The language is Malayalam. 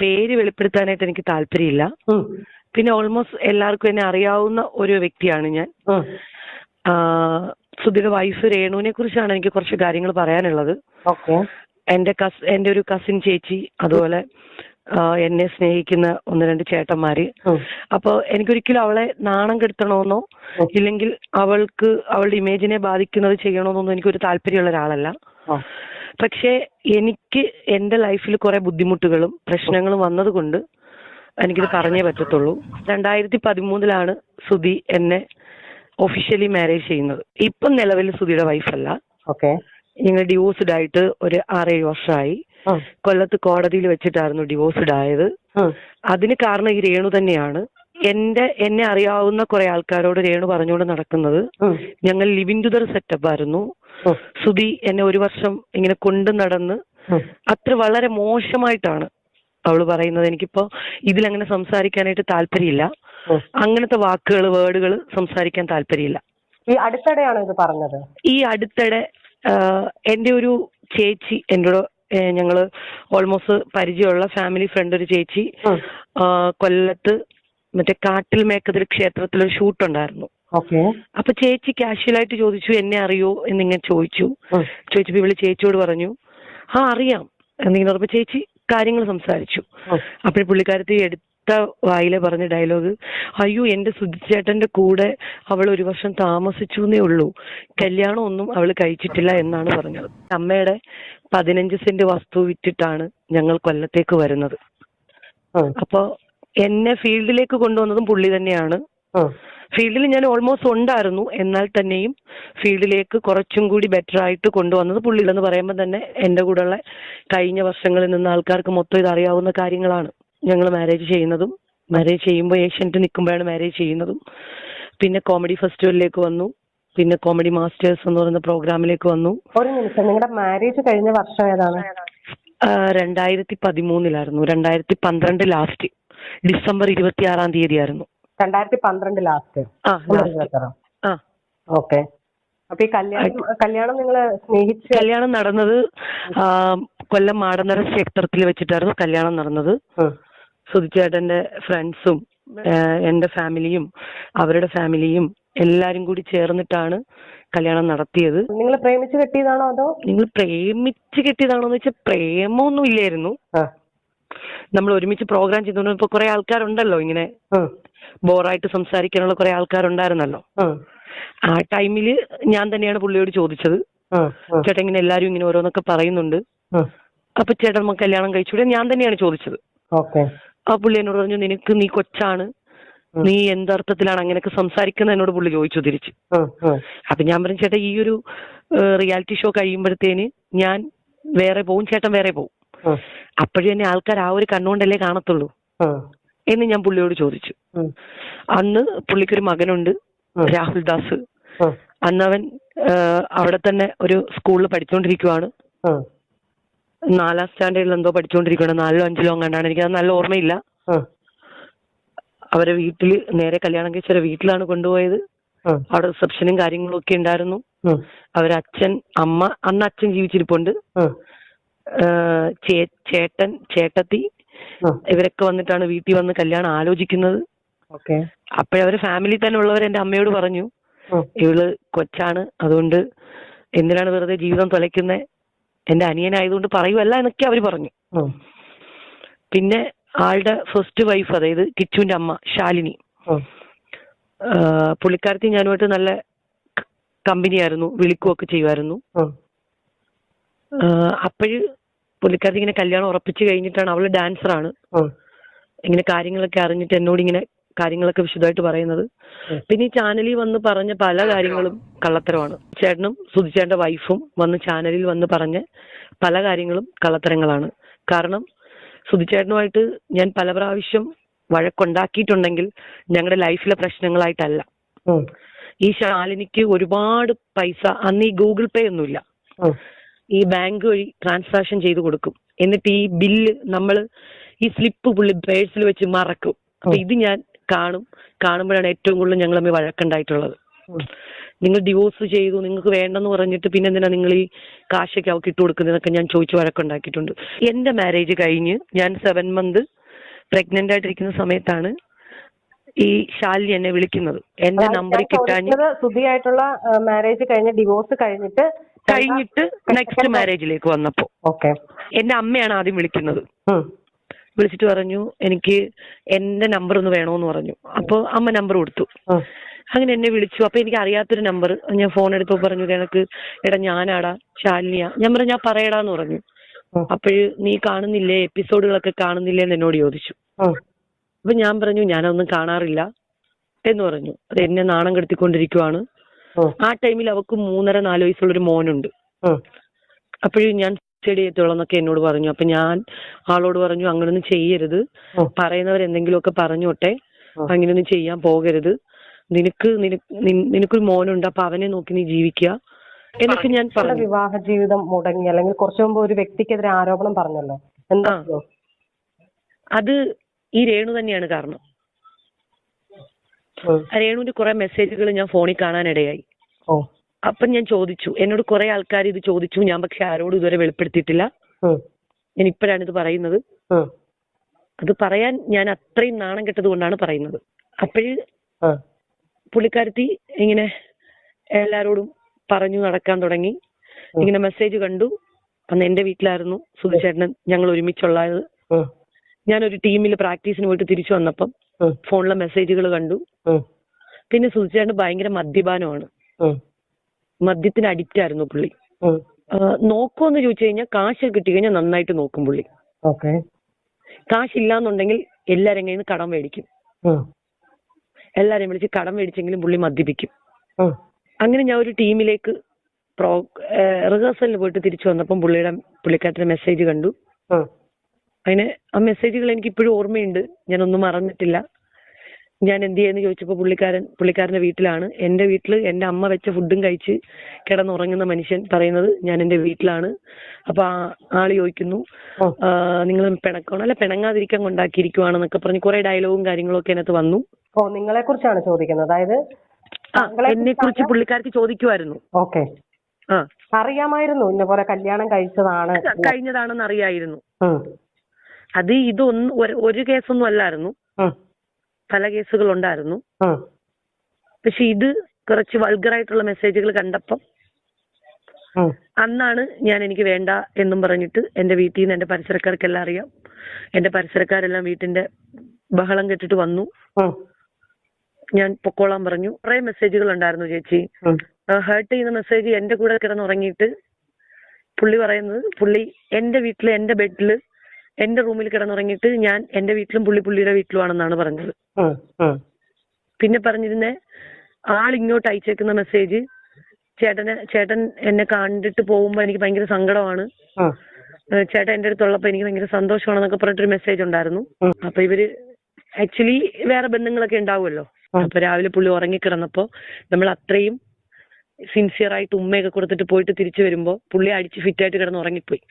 പേര് വെളിപ്പെടുത്താനായിട്ട് എനിക്ക് താല്പര്യമില്ല. പിന്നെ ഓൾമോസ്റ്റ് എല്ലാവർക്കും എന്നെ അറിയാവുന്ന ഒരു വ്യക്തിയാണ് ഞാൻ. സുധിയുടെ വൈഫ് രേണുവിനെ കുറിച്ചാണ് എനിക്ക് കുറച്ച് കാര്യങ്ങൾ പറയാനുള്ളത്. എന്റെ ഒരു കസിൻ ചേച്ചി, അതുപോലെ എന്നെ സ്നേഹിക്കുന്ന 1-2 ചേട്ടന്മാര്. അപ്പൊ എനിക്കൊരിക്കലും അവളെ നാണം കെടുത്തണമെന്നോ ഇല്ലെങ്കിൽ അവളുടെ ഇമേജിനെ ബാധിക്കുന്നത് ചെയ്യണമെന്നൊന്നും എനിക്കൊരു താല്പര്യമുള്ള ഒരാളല്ല. പക്ഷേ എനിക്ക് എന്റെ ലൈഫിൽ കുറെ ബുദ്ധിമുട്ടുകളും പ്രശ്നങ്ങളും വന്നതുകൊണ്ട് എനിക്കിത് പറഞ്ഞേ പറ്റത്തുള്ളൂ. 2013 സുധി എന്നെ ഒഫീഷ്യലി മാരേജ് ചെയ്യുന്നത്. ഇപ്പം നിലവിൽ സുധിയുടെ വൈഫല്ല. ഞങ്ങൾ ഡിവോഴ്സ്ഡ് ആയിട്ട് ഒരു 6-7 വർഷമായി. കൊല്ലത്ത് കോടതിയിൽ വെച്ചിട്ടായിരുന്നു ഡിവോഴ്സ്ഡ് ആയത്. അതിന് കാരണം ഈ രേണു തന്നെയാണ്. എന്നെ അറിയാവുന്ന കുറെ ആൾക്കാരോട് രേണു പറഞ്ഞുകൊണ്ട് നടക്കുന്നത് ഞങ്ങൾ ലിവിങ് ടുഗദർ സെറ്റപ്പ് ആയിരുന്നു. സുധി എന്നെ 1 വർഷം ഇങ്ങനെ കൊണ്ടു നടന്ന് അത്ര വളരെ മോശമായിട്ടാണ് അവള് പറയുന്നത്. എനിക്കിപ്പോ ഇതിലങ്ങനെ സംസാരിക്കാനായിട്ട് താല്പര്യമില്ല. അങ്ങനത്തെ വേർഡുകൾ സംസാരിക്കാൻ താല്പര്യമില്ല. ഈ അടുത്തിടെയാണോ ഇത് പറഞ്ഞത്? ഈ അടുത്തിടെ എന്റെ ഒരു ചേച്ചി എന്നോട്, ഞങ്ങള് ഓൾമോസ്റ്റ് പരിചയമുള്ള ഫാമിലി ഫ്രണ്ട് ഒരു ചേച്ചി കൊല്ലത്ത് മറ്റേ കാട്ടിൽ മേക്കതിൽ ക്ഷേത്രത്തിലൊരു ഷൂട്ട് ഉണ്ടായിരുന്നു. അപ്പൊ ചേച്ചി കാഷ്വലായിട്ട് ചോദിച്ചു, എന്നെ അറിയോ എന്നിങ്ങനെ ചോദിച്ചപ്പോ ഇവള് ചേച്ചിയോട് പറഞ്ഞു അറിയാം എന്നിങ്ങനെ പറഞ്ഞപ്പോ ചേച്ചി കാര്യങ്ങൾ സംസാരിച്ചു. അപ്പോൾ പുള്ളിക്കാരത്തി എടുത്ത വായിലെ പറഞ്ഞ ഡയലോഗ്, അയ്യോ എന്റെ സുധിച്ചേട്ടന്റെ കൂടെ അവൾ 1 വർഷം താമസിച്ചേ ഉള്ളൂ, കല്യാണം ഒന്നും അവള് കഴിച്ചിട്ടില്ല എന്നാണ് പറഞ്ഞത്. അമ്മയുടെ 15 സെന്റ് വസ്തു വിറ്റിട്ടാണ് ഞങ്ങൾ കൊല്ലത്തേക്ക് വരുന്നത്. അപ്പൊ എന്നെ ഫീൽഡിലേക്ക് കൊണ്ടുവന്നതും പുള്ളി തന്നെയാണ്. ഫീൽഡിൽ ഞാൻ ഓൾമോസ്റ്റ് ഉണ്ടായിരുന്നു, എന്നാൽ തന്നെയും ഫീൽഡിലേക്ക് കുറച്ചും കൂടി ബെറ്റർ ആയിട്ട് കൊണ്ടുവന്നത് പുള്ളിയിലെന്ന് പറയുമ്പോൾ തന്നെ എന്റെ കൂടെയുള്ള കഴിഞ്ഞ വർഷങ്ങളിൽ നിന്ന് ആൾക്കാർക്ക് മൊത്തം ഇത് അറിയാവുന്ന കാര്യങ്ങളാണ്. ഞങ്ങൾ മാരേജ് ചെയ്യുമ്പോൾ ഏഷ്യൻറ്റ് നിൽക്കുമ്പോഴാണ് മാരേജ് ചെയ്യുന്നതും. പിന്നെ കോമഡി ഫെസ്റ്റിവലിലേക്ക് വന്നു, പിന്നെ കോമഡി മാസ്റ്റേഴ്സ് എന്ന് പറയുന്ന പ്രോഗ്രാമിലേക്ക് വന്നു. ഒരു നിമിഷം, നിങ്ങളുടെ മാരേജ് കഴിഞ്ഞ വർഷം ഏതാണ്? 2013 2012 ലാസ്റ്റ് ഡിസംബർ 26 ആയിരുന്നു. 2012 ലാസ്റ്റ്. ഓക്കെ. അപ്പൊ ഈ കല്യാണം നിങ്ങള് സ്നേഹിച്ച് കല്യാണം നടന്നത് കൊല്ലം മാടന്നര ക്ഷേത്രത്തിൽ വെച്ചിട്ടായിരുന്നു കല്യാണം നടന്നത്. സുധിച്ചേട്ടന്റെ ഫ്രണ്ട്സും എന്റെ ഫാമിലിയും അവരുടെ ഫാമിലിയും എല്ലാരും കൂടി ചേർന്നിട്ടാണ് കല്യാണം നടത്തിയത്. നിങ്ങൾ പ്രേമിച്ച് കെട്ടിയതാണോ അതോ? നിങ്ങൾ പ്രേമിച്ച് കെട്ടിയതാണോന്ന് വെച്ചാൽ പ്രേമൊന്നും ഇല്ലായിരുന്നു. നമ്മൾ ഒരുമിച്ച് പ്രോഗ്രാം ചെയ്തുകൊണ്ട് ഇപ്പൊ കുറെ ആൾക്കാരുണ്ടല്ലോ ഇങ്ങനെ ബോറായിട്ട് സംസാരിക്കാനുള്ള കുറെ ആൾക്കാരുണ്ടായിരുന്നല്ലോ. ആ ടൈമില് ഞാൻ തന്നെയാണ് പുള്ളിയോട് ചോദിച്ചത്, ചേട്ടൻ ഇങ്ങനെ എല്ലാരും ഇങ്ങനെ ഓരോന്നൊക്കെ പറയുന്നുണ്ട്, അപ്പൊ ചേട്ടൻ നമുക്ക് കല്യാണം കഴിച്ചുകൂടെ? ഞാൻ തന്നെയാണ് ചോദിച്ചത്. ആ പുള്ളി എന്നോട് പറഞ്ഞു, നീ കൊച്ചാണ്, നീ എന്തർത്ഥത്തിലാണ് അങ്ങനെയൊക്കെ സംസാരിക്കുന്നത് എന്നോട് പുള്ളി ചോദിച്ചു തിരിച്ച്. അപ്പൊ ഞാൻ പറഞ്ഞു, ചേട്ടാ ഈ ഒരു റിയാലിറ്റി ഷോ കഴിയുമ്പോഴത്തേന് ഞാൻ വേറെ പോവും, ചേട്ടൻ വേറെ പോവും, അപ്പോഴും എന്നെ ആൾക്കാർ ആ ഒരു കണ്ണുകൊണ്ടല്ലേ കാണത്തുള്ളൂ എന്ന് ഞാൻ പുള്ളിയോട് ചോദിച്ചു. അന്ന് പുള്ളിക്കൊരു മകനുണ്ട്, രാഹുൽ ദാസ്. അന്നവൻ അവിടെ തന്നെ ഒരു സ്കൂളിൽ പഠിച്ചുകൊണ്ടിരിക്കുവാണ്. 4ാം സ്റ്റാൻഡേർഡിൽ എന്തോ പഠിച്ചുകൊണ്ടിരിക്കുകയാണ്, 4ലോ 5ലോ കണ്ടാണ്, എനിക്കത് നല്ല ഓർമ്മയില്ല. അവരെ വീട്ടില് നേരെ കല്യാണം കഴിച്ചവരെ വീട്ടിലാണ് കൊണ്ടുപോയത്. അവിടെ റിസപ്ഷനും കാര്യങ്ങളും ഒക്കെ ഉണ്ടായിരുന്നു. അവരച്ഛൻ, അമ്മ, അന്ന് അച്ഛൻ ജീവിച്ചിരിപ്പുണ്ട്, ചേട്ടൻ, ചേട്ടത്തി, ഇവരൊക്കെ വന്നിട്ടാണ് വീട്ടിൽ വന്ന് കല്യാണം ആലോചിക്കുന്നത്. അപ്പോഴവര് ഫാമിലി തന്നെ ഉള്ളവർ എന്റെ അമ്മയോട് പറഞ്ഞു, ഇവള് കൊച്ചാണ്, അതുകൊണ്ട് എന്തിനാണ് വെറുതെ ജീവിതം തുലയ്ക്കുന്നത്, എന്റെ അനിയനായതുകൊണ്ട് പറയുമല്ല എന്നൊക്കെ അവര് പറഞ്ഞു. പിന്നെ ആളുടെ ഫസ്റ്റ് വൈഫ്, അതായത് കിച്ചുവിന്റെ അമ്മ ശാലിനി, പുള്ളിക്കാരത്തി ഞാനുമായിട്ട് നല്ല കമ്പനിയായിരുന്നു, വിളിക്കുകയൊക്കെ ചെയ്യുമായിരുന്നു. അപ്പോഴ് പുള്ളിക്കാരത്തി ഇങ്ങനെ കല്യാണം ഉറപ്പിച്ചു കഴിഞ്ഞിട്ടാണ്, അവള് ഡാൻസറാണ്, ഇങ്ങനെ കാര്യങ്ങളൊക്കെ അറിഞ്ഞിട്ട് എന്നോട് ഇങ്ങനെ കാര്യങ്ങളൊക്കെ വിശദമായിട്ട് പറയുന്നത്. പിന്നെ ഈ ചാനലിൽ വന്ന് പറഞ്ഞ പല കാര്യങ്ങളും കള്ളത്തരമാണ്. ചേട്ടനും സുധിച്ചേട്ടന്റെ വൈഫും വന്ന് ചാനലിൽ വന്ന് പറഞ്ഞ പല കാര്യങ്ങളും കള്ളത്തരങ്ങളാണ്. കാരണം സുധിച്ചേട്ടനുമായിട്ട് ഞാൻ പല പ്രാവശ്യം വഴക്കുണ്ടാക്കിയിട്ടുണ്ടെങ്കിൽ ഞങ്ങളുടെ ലൈഫിലെ പ്രശ്നങ്ങളായിട്ടല്ല. ഈ ശാലിനിക്ക് ഒരുപാട് പൈസ, അന്ന് ഈ ഗൂഗിൾ പേ ഒന്നുമില്ല, ഈ ബാങ്ക് വഴി ട്രാൻസാക്ഷൻ ചെയ്ത് കൊടുക്കും. എന്നിട്ട് ഈ ബില്ല് ഈ സ്ലിപ്പ് പുള്ളി പേഴ്സിൽ വെച്ച് മറക്കും. അപ്പൊ ഇത് ഞാൻ കാണുമ്പോഴാണ് ഏറ്റവും കൂടുതൽ ഞങ്ങൾ തമ്മിൽ വഴക്കുണ്ടായിട്ടുള്ളത്. നിങ്ങൾ ഡിവോഴ്സ് ചെയ്തു, നിങ്ങൾക്ക് വേണ്ടെന്ന് പറഞ്ഞിട്ട് പിന്നെ എന്തിനാ നിങ്ങൾ ഈ കാശൊക്കെ അവർക്ക് ഇട്ട് കൊടുക്കുന്നതൊക്കെ ഞാൻ ചോദിച്ചു വഴക്കുണ്ടാക്കിയിട്ടുണ്ട്. എന്റെ മാരേജ് കഴിഞ്ഞ് ഞാൻ 7 month പ്രഗ്നന്റ് ആയിട്ടിരിക്കുന്ന സമയത്താണ് ഈ ശാലിനി എന്നെ വിളിക്കുന്നത്. എന്റെ നമ്പർ കിട്ടാൻ സുധിയായിട്ടുള്ള മാരേജ് കഴിഞ്ഞ ഡിവോഴ്സ് കഴിഞ്ഞിട്ട് നെക്സ്റ്റ് മാരേജിലേക്ക് വന്നപ്പോ എന്റെ അമ്മയാണ് ആദ്യം വിളിക്കുന്നത്. വിളിച്ചിട്ട് പറഞ്ഞു എനിക്ക് എന്റെ നമ്പർ ഒന്ന് വേണോന്ന് പറഞ്ഞു. അപ്പൊ അമ്മ നമ്പർ കൊടുത്തു. അങ്ങനെ എന്നെ വിളിച്ചു. അപ്പൊ എനിക്ക് അറിയാത്തൊരു നമ്പർ ഞാൻ ഫോൺ എടുത്തപ്പോ പറഞ്ഞു എനക്ക് എടാ ഞാനാടാ ശാലിനിയാ. ഞാൻ പറഞ്ഞു ഞാൻ പറയടാന്ന് പറഞ്ഞു. അപ്പോഴ് നീ കാണുന്നില്ലേ, എപ്പിസോഡുകളൊക്കെ കാണുന്നില്ലേ എന്ന് എന്നോട് ചോദിച്ചു. അപ്പൊ ഞാൻ പറഞ്ഞു ഞാനൊന്നും കാണാറില്ല എന്ന് പറഞ്ഞു. അത് എന്നെ നാണം കെടുത്തിക്കൊണ്ടിരിക്കുവാണ്. ആ ടൈമിൽ അവക്ക് 3.5-4 വയസ്സുള്ളൊരു മോനുണ്ട്. അപ്പോഴും ഞാൻ ചെടിയെത്തോളന്നൊക്കെ എന്നോട് പറഞ്ഞു. അപ്പൊ ഞാൻ ആളോട് പറഞ്ഞു അങ്ങനൊന്നും ചെയ്യരുത്, പറയുന്നവരെന്തെങ്കിലുമൊക്കെ പറഞ്ഞോട്ടെ, അങ്ങനെയൊന്നും ചെയ്യാൻ പോകരുത്, നിനക്കൊരു മോനുണ്ട്, അപ്പൊ അവനെ നോക്കി നീ ജീവിക്കുക എന്നൊക്കെ ഞാൻ പറഞ്ഞു. വിവാഹ ജീവിതം മുടങ്ങി അല്ലെങ്കിൽ കുറച്ചു മുമ്പ് ഒരു വ്യക്തിക്കെതിരെ ആരോപണം പറഞ്ഞല്ലോ, എന്താ അത് ഈ രേണു തന്നെയാണ് കാരണം. രേണുവിന്റെ കുറെ മെസ്സേജുകൾ ഞാൻ ഫോണിൽ കാണാനിടയായി. അപ്പൊ ഞാൻ ചോദിച്ചു, എന്നോട് കുറെ ആൾക്കാർ ഇത് ചോദിച്ചു, ഞാൻ പക്ഷെ ആരോടും ഇതുവരെ വെളിപ്പെടുത്തിയിട്ടില്ല. ഞാൻ ഇപ്പോഴാണ് ഇത് പറയുന്നത്. അത് പറയാൻ ഞാൻ അത്രയും നാണം കെട്ടത് കൊണ്ടാണ് പറയുന്നത്. അപ്പോഴ് പുള്ളിക്കാരത്തി ഇങ്ങനെ എല്ലാരോടും പറഞ്ഞു നടക്കാൻ തുടങ്ങി. ഇങ്ങനെ മെസ്സേജ് കണ്ടു. അന്ന് എന്റെ വീട്ടിലായിരുന്നു സുധിച്ചേട്ടൻ, ഞങ്ങൾ ഒരുമിച്ചുള്ളത്. ഞാനൊരു ടീമിൽ പ്രാക്ടീസിന് പോയിട്ട് തിരിച്ചു വന്നപ്പം ഫോണിലെ മെസ്സേജുകൾ കണ്ടു. പിന്നെ സുധിച്ചേട്ടൻ ഭയങ്കര മദ്യപാനമാണ്, മദ്യത്തിന് അഡിക്റ്റ് ആയിരുന്നു പുള്ളി. നോക്കുമെന്ന് ചോദിച്ചു കഴിഞ്ഞാൽ കാശ് കിട്ടിക്കഴിഞ്ഞാൽ നന്നായിട്ട് നോക്കും പുള്ളി. കാശില്ലാന്നുണ്ടെങ്കിൽ എല്ലാരും കയ്യിൽ നിന്ന് കടം മേടിക്കും. എല്ലാരെയും വിളിച്ച് കടം മേടിച്ചെങ്കിലും പുള്ളി മദ്യപിക്കും. അങ്ങനെ ഞാൻ ഒരു ടീമിലേക്ക് റിഹേഴ്സലിന് പോയിട്ട് തിരിച്ചു വന്നപ്പം പുള്ളിക്കാരത്തിന്റെ മെസ്സേജ് കണ്ടു. അതിന് ആ മെസ്സേജുകൾ എനിക്ക് ഇപ്പോഴും ഓർമ്മയുണ്ട്, ഞാനൊന്നും മറന്നിട്ടില്ല. ഞാൻ എന്ത് ചെയ്യുന്നു ചോദിച്ചപ്പോൾ പുള്ളിക്കാരന്റെ വീട്ടിലാണ്. എന്റെ വീട്ടിൽ എന്റെ അമ്മ വെച്ച ഫുഡും കഴിച്ച് കിടന്നുറങ്ങുന്ന മനുഷ്യൻ പറയുന്നത് ഞാൻ എന്റെ വീട്ടിലാണ്. അപ്പൊ ആള് ചോദിക്കുന്നു നിങ്ങൾ പിണക്കണോ, അല്ല പിണങ്ങാതിരിക്കാൻ കൊണ്ടാക്കിയിരിക്കുവാണെന്നൊക്കെ പറഞ്ഞ് കുറെ ഡയലോഗും കാര്യങ്ങളും ഒക്കെ അതിനകത്ത് വന്നു. നിങ്ങളെ കുറിച്ചാണ് ചോദിക്കുന്നത്, അതായത് എന്നെ കുറിച്ച് പുള്ളിക്കാർക്ക് ചോദിക്കുമായിരുന്നു. അറിയാമായിരുന്നു ഇന്ന പോലെ കല്യാണം കഴിഞ്ഞതാണെന്ന് അറിയായിരുന്നു. അത് ഇതൊന്നും ഒരു കേസൊന്നും അല്ലായിരുന്നു, പല കേസുകൾ ഉണ്ടായിരുന്നു. പക്ഷെ ഇത് കുറച്ച് വൾഗറായിട്ടുള്ള മെസ്സേജുകൾ കണ്ടപ്പം അന്നാണ് ഞാൻ എനിക്ക് വേണ്ട എന്നും പറഞ്ഞിട്ട് എന്റെ വീട്ടിൽ നിന്ന് എന്റെ പരിസരക്കാർക്കെല്ലാം അറിയാം. എന്റെ പരിസരക്കാരെല്ലാം വീട്ടിന്റെ ബഹളം കേട്ടിട്ട് വന്നു. ഞാൻ പൊക്കോളാൻ പറഞ്ഞു. കുറെ മെസ്സേജുകൾ ഉണ്ടായിരുന്നു ചേച്ചി. ഹേർട്ട് ചെയ്യുന്ന മെസ്സേജ് എന്റെ കൂടെ കിടന്നുറങ്ങിയിട്ട് പുള്ളി പറയുന്നത്, പുള്ളി എന്റെ വീട്ടില് എന്റെ ബെഡില് എന്റെ റൂമിൽ കിടന്നുറങ്ങിയിട്ട് ഞാൻ എന്റെ വീട്ടിലും പുള്ളിയുടെ വീട്ടിലുമാണെന്നാണ് പറഞ്ഞത്. പിന്നെ പറഞ്ഞിരുന്നേ ആളിങ്ങോട്ട് അയച്ചേക്കുന്ന മെസ്സേജ്, ചേട്ടൻ എന്നെ കണ്ടിട്ട് പോകുമ്പോ എനിക്ക് ഭയങ്കര സങ്കടമാണ്, ചേട്ടൻ എന്റെ അടുത്തുള്ളപ്പോ എനിക്ക് ഭയങ്കര സന്തോഷമാണെന്നൊക്കെ പറഞ്ഞിട്ടൊരു മെസ്സേജ് ഉണ്ടായിരുന്നു. അപ്പൊ ഇവര് ആക്ച്വലി വേറെ ബന്ധങ്ങളൊക്കെ ഉണ്ടാവുമല്ലോ. അപ്പൊ രാവിലെ പുള്ളി ഉറങ്ങിക്കിടന്നപ്പോ നമ്മൾ അത്രയും സിൻസിയർ ആയിട്ട് ഉമ്മയൊക്കെ കൊടുത്തിട്ട് പോയിട്ട് തിരിച്ചു വരുമ്പോ പുള്ളി അടിച്ച് ഫിറ്റായിട്ട് കിടന്ന് ഉറങ്ങിപ്പോയി.